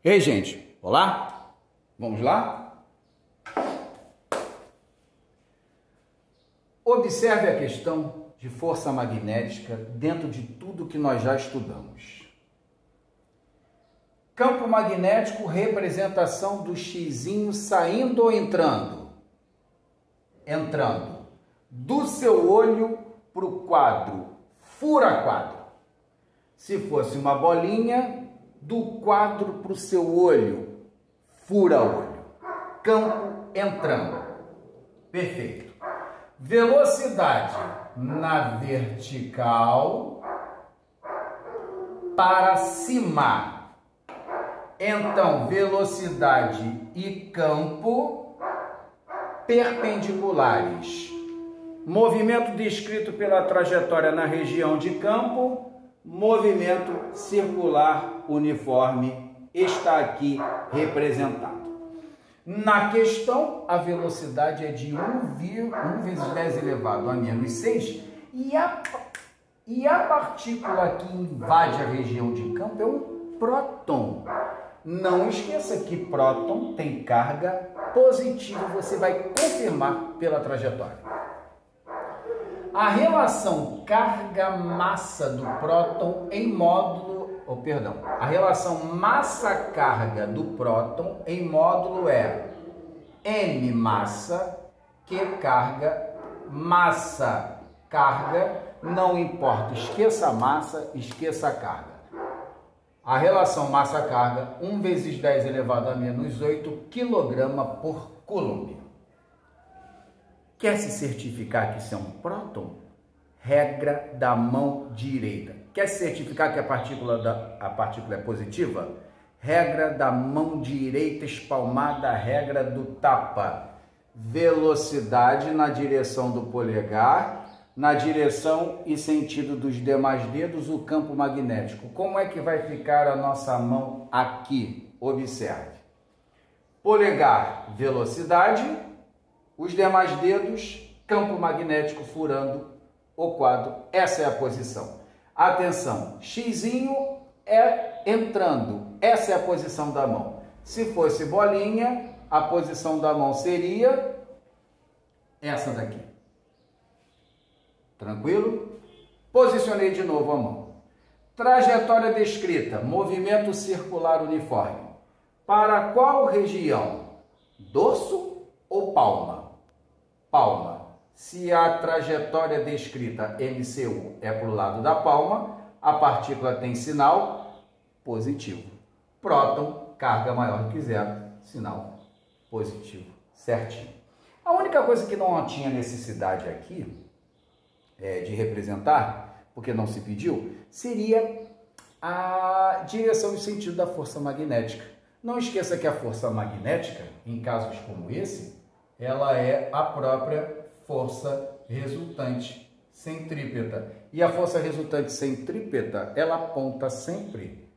Ei, gente, olá? Vamos lá? Observe a questão de força magnética dentro de tudo que nós já estudamos. Campo magnético, representação do xizinho saindo ou entrando? Entrando. Do seu olho para o quadro, fura quadro. Se fosse uma bolinha, do quadro para o seu olho, fura olho. Campo entrando. Perfeito. Velocidade na vertical para cima. Então, velocidade e campo perpendiculares. Movimento descrito pela trajetória na região de campo, movimento circular uniforme está aqui representado. Na questão, a velocidade é de 1 vezes 10 elevado a menos 6 e a partícula que invade a região de campo é um próton. Não esqueça que próton tem carga positiva, você vai confirmar pela trajetória. A relação carga-massa do próton em módulo, a relação massa-carga do próton em módulo é m massa, q carga, massa, carga, não importa, esqueça a massa, esqueça a carga. A relação massa-carga, 1 vezes 10 elevado a menos 8 kg por coulomb. Quer se certificar que isso é um próton? Regra da mão direita. Quer se certificar que a partícula é positiva? Regra da mão direita espalmada, regra do tapa. Velocidade na direção do polegar, na direção e sentido dos demais dedos, o campo magnético. Como é que vai ficar a nossa mão aqui? Observe. Polegar, velocidade. Os demais dedos, campo magnético furando o quadro. Essa é a posição. Atenção, xizinho é entrando. Essa é a posição da mão. Se fosse bolinha, a posição da mão seria essa daqui. Tranquilo? Posicionei de novo a mão. Trajetória descrita, movimento circular uniforme. Para qual região? Dorso ou palma? Palma. Se a trajetória descrita MCU é para o lado da palma, a partícula tem sinal positivo. Próton, carga maior que zero, sinal positivo. Certinho. A única coisa que não tinha necessidade aqui de representar, porque não se pediu, seria a direção e sentido da força magnética. Não esqueça que a força magnética, em casos como esse, ela é a própria força resultante centrípeta. E a força resultante centrípeta, ela aponta sempre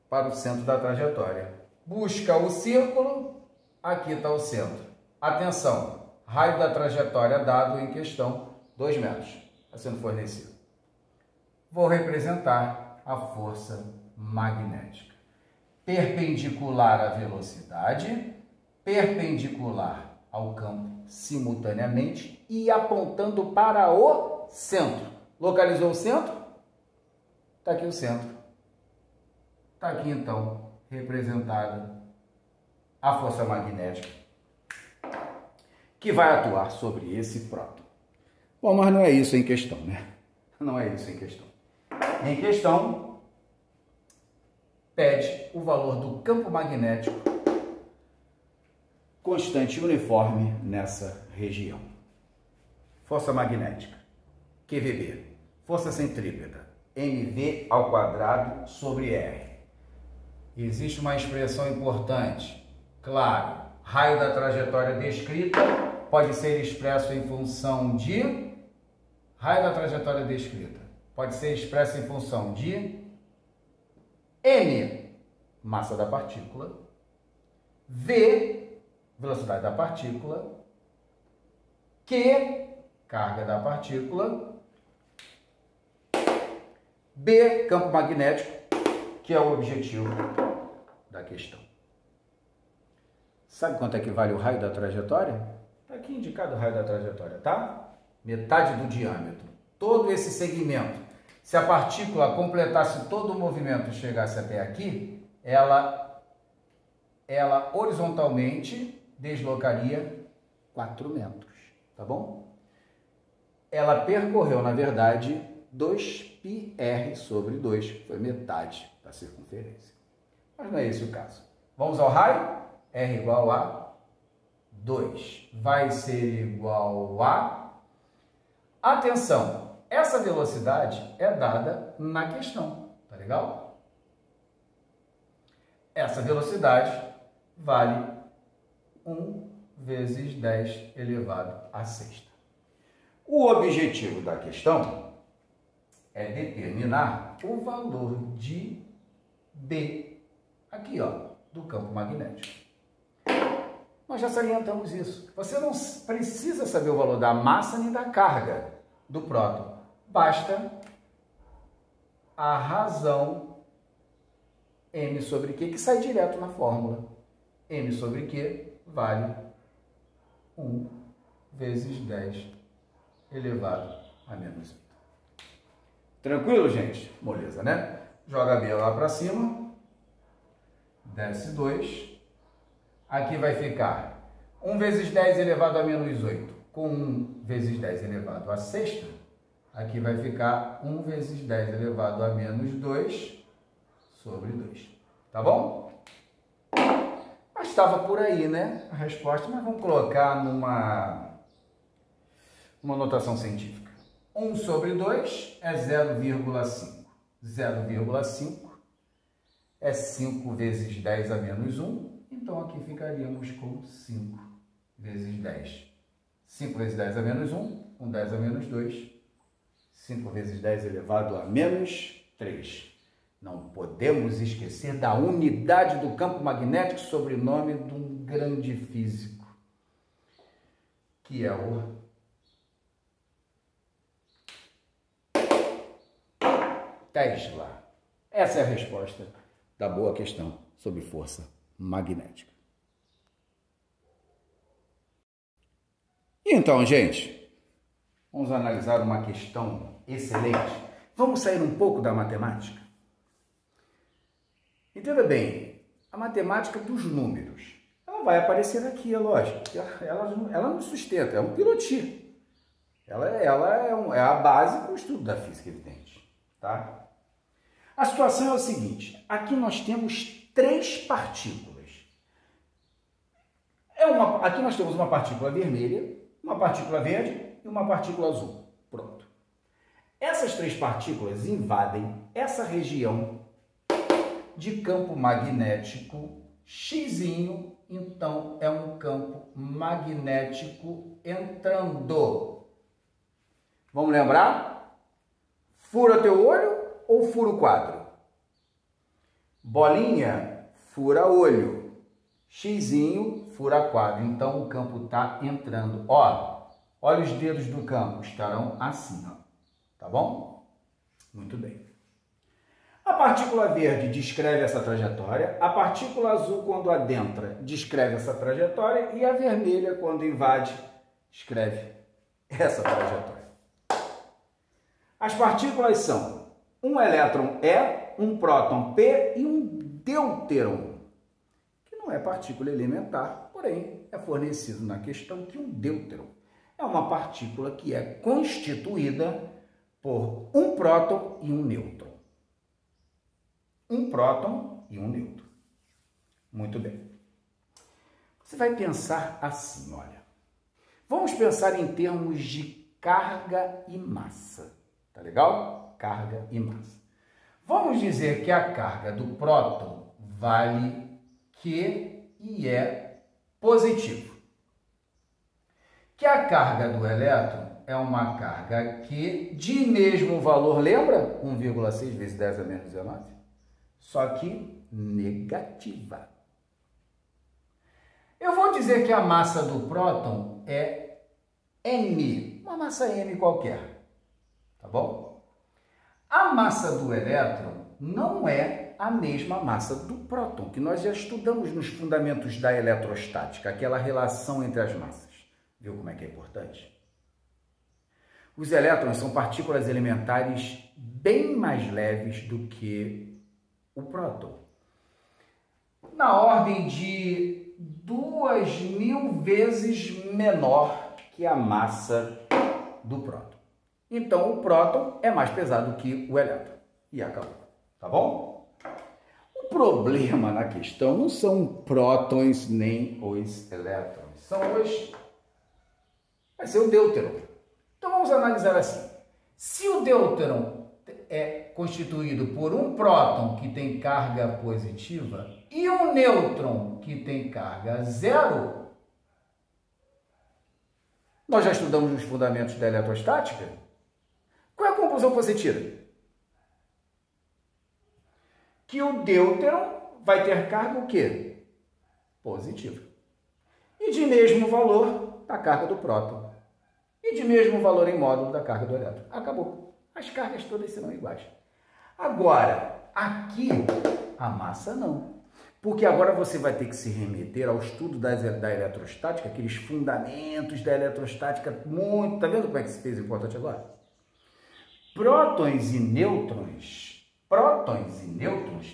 para o centro da trajetória. Busca o círculo, aqui está o centro. Atenção, raio da trajetória dado em questão, 2 metros, está sendo fornecido. Vou representar a força magnética. Perpendicular à velocidade, perpendicular ao campo simultaneamente e apontando para o centro. Localizou o centro? Está aqui o centro. Está aqui então representada a força magnética que vai atuar sobre esse próton. Bom, mas não é isso em questão, né? Não é isso em questão. Em questão, pede o valor do campo magnético constante e uniforme nessa região. Força magnética, QVB, força centrípeta, mv ao quadrado sobre r. Existe uma expressão importante, claro, raio da trajetória descrita pode ser expresso em função de raio da trajetória descrita pode ser expresso em função de m, massa da partícula, v, velocidade da partícula, Q, carga da partícula, B, campo magnético, que é o objetivo da questão. Sabe quanto é que vale o raio da trajetória? Está aqui indicado o raio da trajetória, tá? Metade do diâmetro. Todo esse segmento, se a partícula completasse todo o movimento e chegasse até aqui, ela horizontalmente deslocaria 4 metros, tá bom? Ela percorreu, na verdade, 2πr sobre 2, foi metade da circunferência. Mas não é esse o caso. Vamos ao raio? R igual a 2. Vai ser igual a... Atenção! Essa velocidade é dada na questão, tá legal? Essa velocidade vale 1 vezes 10 elevado a sexta. O objetivo da questão é determinar o valor de B, aqui ó, do campo magnético. Nós já salientamos isso. Você não precisa saber o valor da massa nem da carga do próton. Basta a razão m sobre q, que sai direto na fórmula. M sobre q vale 1 vezes 10 elevado a menos 8. Tranquilo, gente? Moleza, né? Joga a B lá para cima. Desce 2. Aqui vai ficar 1 vezes 10 elevado a menos 8 com 1 vezes 10 elevado a sexta. Aqui vai ficar 1 vezes 10 elevado a menos 2 sobre 2. Tá bom? Mas estava por aí, né? A resposta, mas vamos colocar numa notação científica. 1 sobre 2 é 0,5. 0,5 é 5 vezes 10 a menos 1. Então, aqui ficaríamos com 5 vezes 10. 5 vezes 10 a menos 1, com 10 a menos 2. 5 vezes 10 elevado a menos 3. Não podemos esquecer da unidade do campo magnético, sobrenome de um grande físico, que é o Tesla. Essa é a resposta da boa questão sobre força magnética. Então, gente, vamos analisar uma questão excelente. Vamos sair um pouco da matemática. Entenda bem, a matemática dos números, ela vai aparecer aqui, é lógico. Ela não sustenta, é um pilotinho. Ela é a base para o estudo da física evidente, tá? A situação é o seguinte, aqui nós temos 3 partículas. Aqui nós temos uma partícula vermelha, uma partícula verde e uma partícula azul. Pronto. Essas 3 partículas invadem essa região de campo magnético X, então é um campo magnético entrando. Vamos lembrar? Fura teu olho ou fura o quadro? Bolinha, fura olho. X, fura quadro. Então, o campo está entrando. Ó, olha os dedos do campo, estarão assim, ó. Tá bom? Muito bem. A partícula verde descreve essa trajetória, a partícula azul, quando adentra, descreve essa trajetória e a vermelha, quando invade, escreve essa trajetória. As partículas são um elétron E, um próton P e um deuteron, que não é partícula elementar, porém é fornecido na questão que um deuteron é uma partícula que é constituída por um próton e um nêutron. Um próton e um nêutron. Muito bem. Você vai pensar assim, olha. Vamos pensar em termos de carga e massa. Tá legal? Carga e massa. Vamos dizer que a carga do próton vale Q e é positivo. Que a carga do elétron é uma carga Q de mesmo valor, lembra? 1,6 vezes 10 a menos 19. Só que negativa. Eu vou dizer que a massa do próton é M, uma massa M qualquer, tá bom? A massa do elétron não é a mesma massa do próton, que nós já estudamos nos fundamentos da eletrostática, aquela relação entre as massas. Viu como é que é importante? Os elétrons são partículas elementares bem mais leves do que o próton. Na ordem de 2000 vezes menor que a massa do próton. Então, o próton é mais pesado que o elétron. E acabou. Tá bom? O problema na questão não são prótons nem os elétrons. Vai ser o deuteron. Então, vamos analisar assim. Se o deuteron é constituído por um próton que tem carga positiva e um nêutron que tem carga zero, nós já estudamos nos fundamentos da eletrostática. Qual é a conclusão que você tira? Que o deuteron vai ter carga o quê? Positiva. E de mesmo valor da carga do próton. E de mesmo valor em módulo da carga do elétron. Acabou. As cargas todas serão iguais. Agora, aqui, a massa não. Porque agora você vai ter que se remeter ao estudo da eletrostática, aqueles fundamentos da eletrostática muito... Tá vendo como é que se fez importante agora? Prótons e nêutrons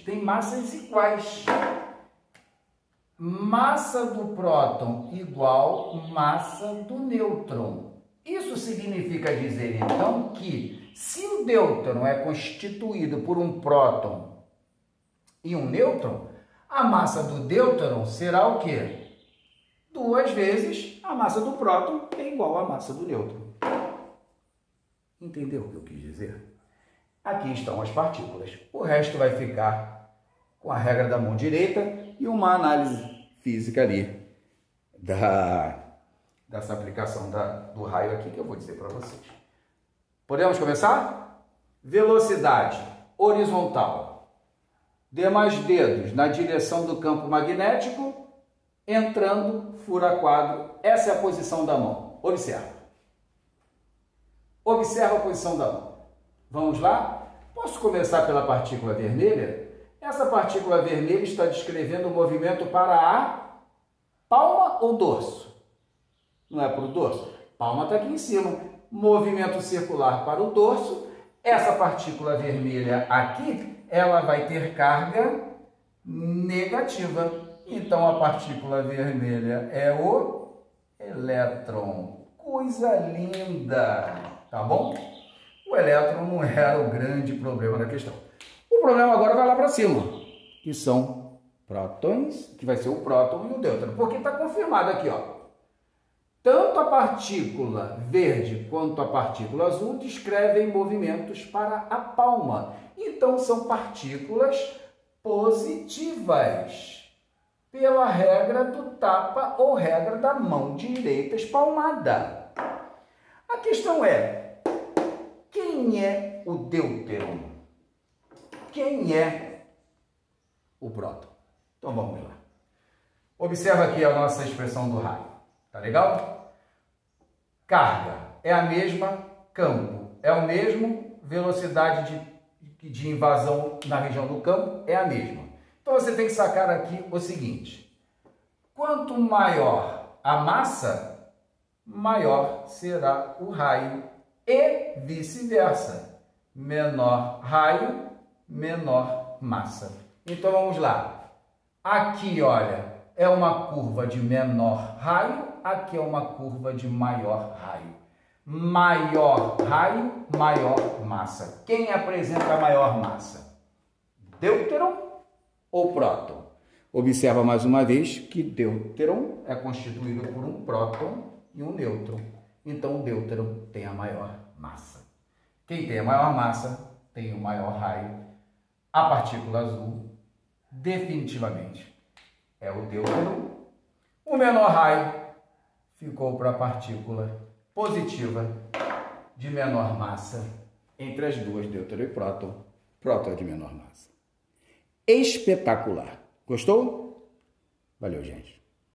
têm massas iguais. Massa do próton igual massa do nêutron. Isso significa dizer, então, que se o deuteron é constituído por um próton e um nêutron, a massa do deuteron será o quê? 2 vezes a massa do próton é igual à massa do nêutron. Entendeu o que eu quis dizer? Aqui estão as partículas. O resto vai ficar com a regra da mão direita e uma análise física ali dessa aplicação do raio aqui que eu vou dizer para vocês. Podemos começar? Velocidade horizontal. Dê mais dedos na direção do campo magnético, entrando, fura quadro. Essa é a posição da mão. Observa. Observa a posição da mão. Vamos lá? Posso começar pela partícula vermelha? Essa partícula vermelha está descrevendo o movimento para a palma ou dorso? Não é para o dorso? Palma está aqui em cima. Movimento circular para o dorso. Essa partícula vermelha aqui, ela vai ter carga negativa. Então, a partícula vermelha é o elétron. Coisa linda! Tá bom? O elétron não era o grande problema da questão. O problema agora vai lá para cima, que são prótons, que vai ser o próton e o deuteron, porque está confirmado aqui, ó. Tanto a partícula verde quanto a partícula azul descrevem movimentos para a palma. Então, são partículas positivas, pela regra do tapa ou regra da mão direita espalmada. A questão é, quem é o deuteron? Quem é o próton? Então, vamos lá. Observa aqui a nossa expressão do raio. Tá legal? Carga é a mesma, campo é o mesmo, velocidade de invasão na região do campo é a mesma. Então, você tem que sacar aqui o seguinte. Quanto maior a massa, maior será o raio e vice-versa. Menor raio, menor massa. Então, vamos lá. Aqui, olha, é uma curva de menor raio, aqui é uma curva de maior raio. Maior raio, maior massa. Quem apresenta a maior massa? Deuteron ou próton? Observa mais uma vez que deuteron é constituído por um próton e um nêutron. Então, o deuteron tem a maior massa. Quem tem a maior massa tem o maior raio. A partícula azul, definitivamente, é o deuteron. O menor raio ficou para a partícula positiva de menor massa. Entre as duas, deuteron e próton, próton é de menor massa. Espetacular! Gostou? Valeu, gente!